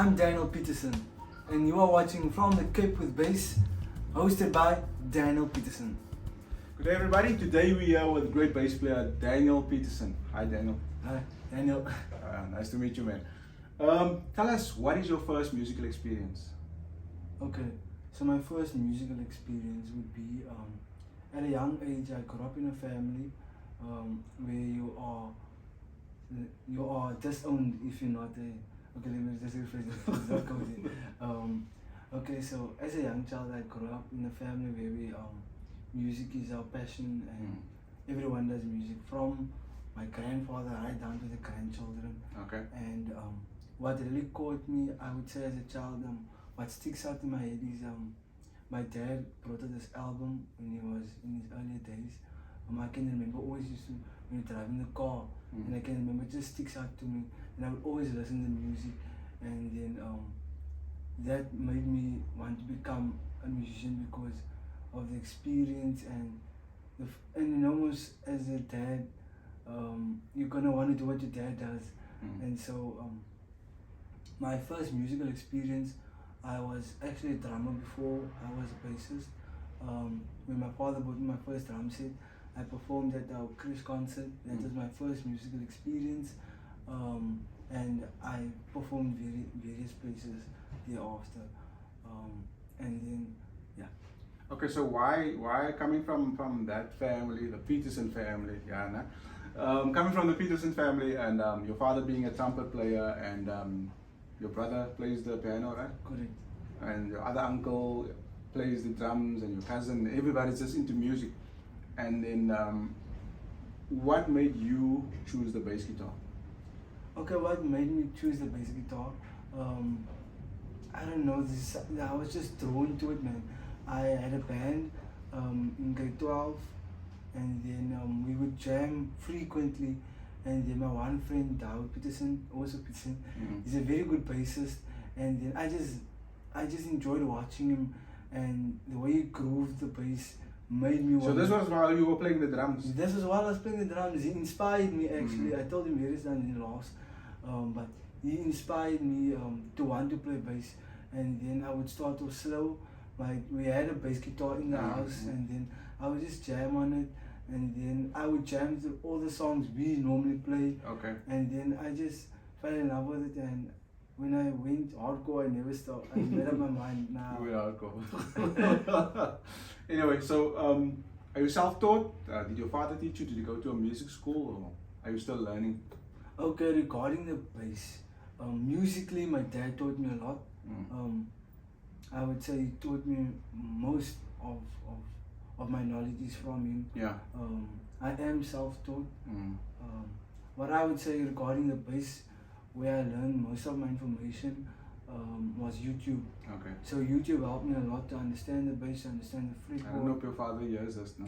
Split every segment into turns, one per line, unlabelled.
I'm Daniel Petersen, and you are watching From the Cape with Bass, hosted by Daniel Petersen.
Good day, everybody. Today we are with great bass player Daniel Petersen. Hi, Daniel.
Hi, Daniel.
Nice to meet you, man. Tell us, what is your first musical experience?
Okay, so my first musical experience would be at a young age. I grew up in a family where you are disowned if you're not a. Okay, let me just rephrase it. Okay, so as a young child, I grew up in a family where music is our passion, and everyone does music, from my grandfather right down to the grandchildren.
Okay.
And what really caught me, I would say, as a child, what sticks out in my head is my dad brought out this album when he was in his earlier days. I can remember always used to, when you're driving the car, and I can remember it just sticks out to me, and I would always listen to music, and then that made me want to become a musician because of the experience and and almost as a dad, you're gonna want to do what your dad does, and so my first musical experience, I was actually a drummer before I was a bassist. When my father bought me my first drum set, I performed at our Chris concert. That was my first musical experience, and I performed various places thereafter, and then yeah.
Okay, so why coming from that family, the Petersen family, yeah, coming from the Petersen family, and your father being a trumpet player, and your brother plays the piano, right?
Correct.
And your other uncle plays the drums, and your cousin, everybody's just into music. And then what made you choose the bass guitar?
Okay, what made me choose the bass guitar? I don't know, I was just drawn to it, man. I had a band in grade 12, and then we would jam frequently, and then my one friend, Petersen, also Petersen, he's a very good bassist, and then I just enjoyed watching him, and the way he grooved the bass made me want.
So this was while you were playing the drums?
This was while I was playing the drums. He inspired me, actually. I told him various times in lost, but he inspired me to want to play bass, and then I would start off slow. Like, we had a bass guitar in the house, and then I would just jam on it, and then I would jam to all the songs we normally play.
Okay.
And then I just fell in love with it, and when I went hardcore, I never stopped. I made up my mind now.
You went hardcore. Anyway, so are you self-taught? Did your father teach you? Did you go to a music school, or are you still learning?
Okay, regarding the bass, musically, my dad taught me a lot. I would say he taught me most of my knowledge is from him.
Yeah.
I am self-taught. What I would say regarding the bass, where I learned most of my information, was YouTube.
Okay.
So YouTube helped me a lot to understand the bass, to understand the
I don't know
fretboard.
if your father hears us now.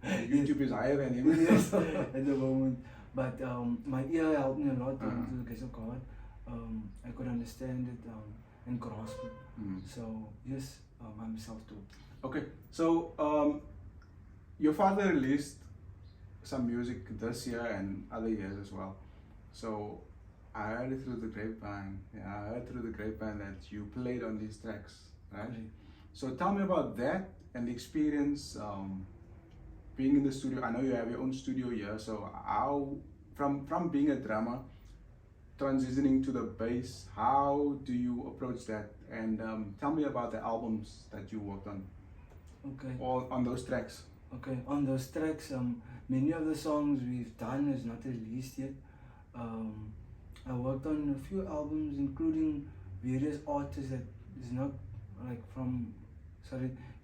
YouTube is higher than him.
Yes, at the moment. But my ear helped me a lot to the grace of God. I could understand it and grasp it. So yes, I'm self-taught.
Okay, so your father released some music this year and other years as well. So I heard it through the grapevine. Yeah, I heard through the grapevine that you played on these tracks, right? So tell me about that and the experience being in the studio. I know you have your own studio here. So how, from being a drummer, transitioning to the bass, how do you approach that? And tell me about the albums that you worked on.
Okay.
All on those tracks.
Okay, on those tracks, many of the songs we've done is not released yet. I worked on a few albums, including various artists that is not like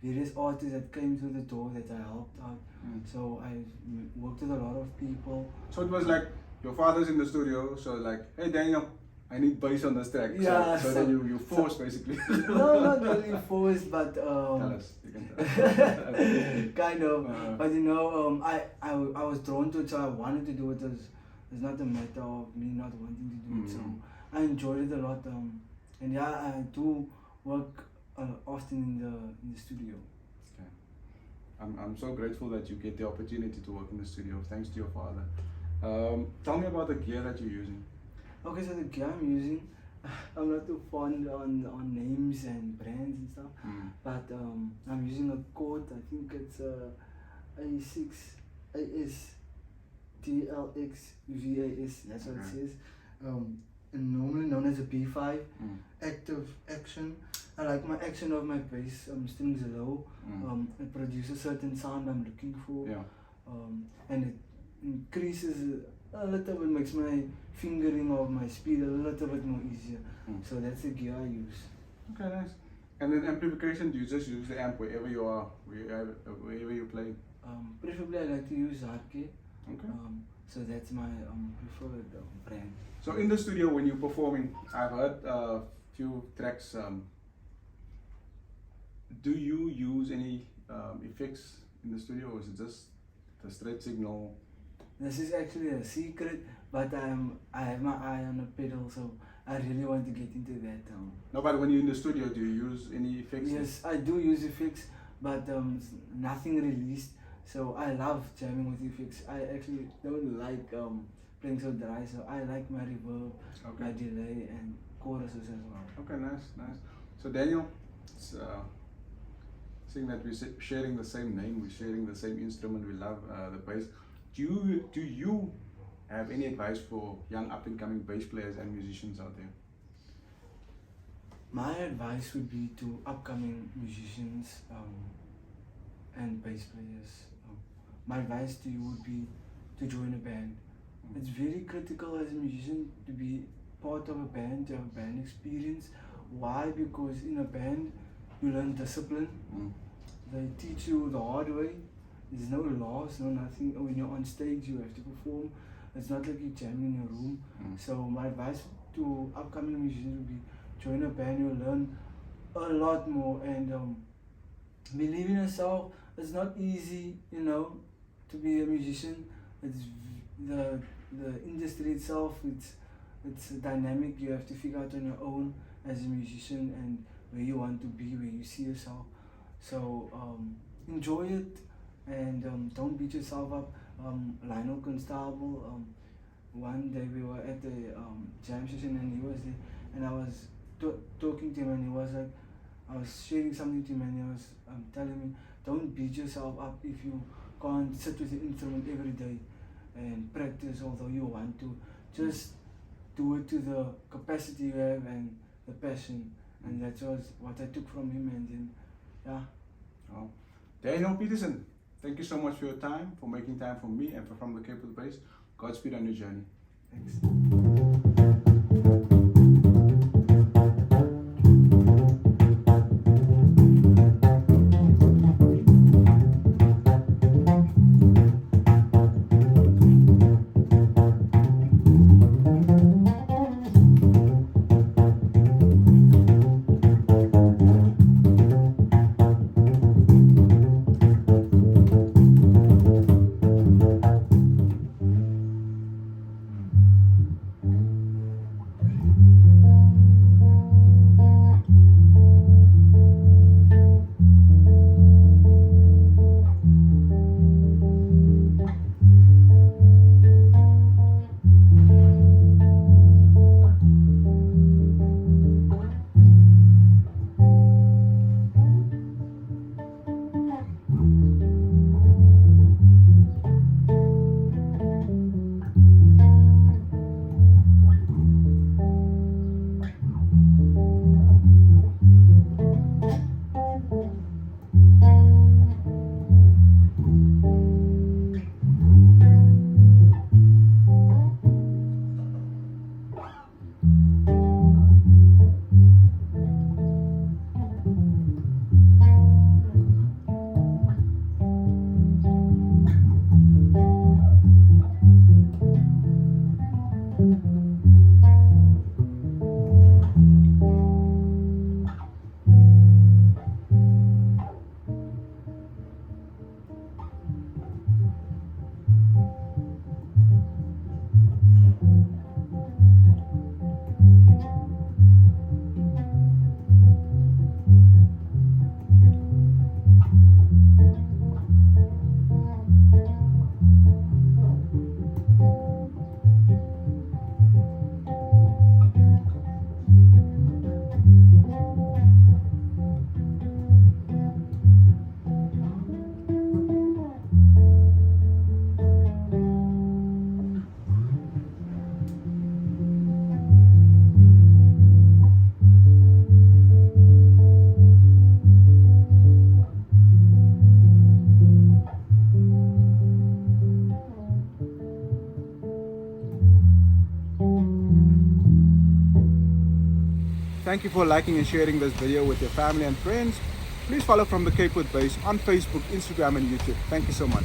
various artists that came through the door that I helped out. So I worked with a lot of people.
So it was like your father's in the studio, so like, hey Daniel, I need bass on this track.
Yeah,
so then you forced basically.
No, not really forced, but
tell us. You can tell us.
kind of. But you know, I was drawn to it, so I wanted to do it. It's not a matter of me not wanting to do it. So I enjoyed it a lot. And yeah, I do work often in the studio.
Okay. I'm so grateful that you get the opportunity to work in the studio, thanks to your father. Tell me about the gear that you're using.
Okay, so the gear I'm using, I'm not too fond on names and brands and stuff, but I'm using a code. I think it's A6 AS TLX VAS. That's what it says. And normally known as a B5 active action. I like my action of my bass strings low. It produces certain sound I'm looking for.
Yeah.
And it increases a little bit, makes my fingering of my speed a little bit more easier. So that's the gear I use.
Okay, nice. And then amplification, do you just use the amp wherever you are, wherever you play?
Preferably I like to use hardcore.
Okay.
So that's my preferred brand.
So in the studio when you're performing, I've heard a few tracks. Do you use any effects in the studio, or is it just the straight signal?
This is actually a secret, but I have my eye on the pedal, so I really want to get into that.
No, but when you're in the studio, do you use any effects?
Yes, I do use effects, but nothing released. So I love jamming with effects. I actually don't like playing so dry, so I like my reverb, my delay, and choruses as well.
Okay, nice, nice. So Daniel, it's, seeing that we're sharing the same name, we're sharing the same instrument, we love the bass. Do you have any advice for young up and coming bass players and musicians out there?
My advice would be to upcoming musicians and bass players. My advice to you would be to join a band. It's very critical as a musician to be part of a band, to have a band experience. Why? Because in a band you learn discipline. They teach you the hard way. There's no laws, no nothing. When you're on stage you have to perform. It's not like you're jamming in your room. So my advice to upcoming musicians would be join a band. You'll learn a lot more, and believe in yourself. It's not easy, you know, to be a musician. It's the industry itself. It's dynamic. You have to figure out on your own as a musician and where you want to be, where you see yourself. So enjoy it, and don't beat yourself up. Lionel Constable, one day we were at the jam session and he was there, and I was talking to him, and he was like, I was sharing something to him, and he was telling me, don't beat yourself up if you can't sit with the instrument every day and practice, although you want to. Just do it to the capacity you have and the passion, and that was what I took from him. And then, yeah.
Oh. Daniel Petersen, thank you so much for your time, for making time for me and for From the Cape to the Bass. Godspeed on your journey.
Thanks.
Thank you for liking and sharing this video with your family and friends. Please follow From the Cape with Bass on Facebook, Instagram and YouTube. Thank you so much.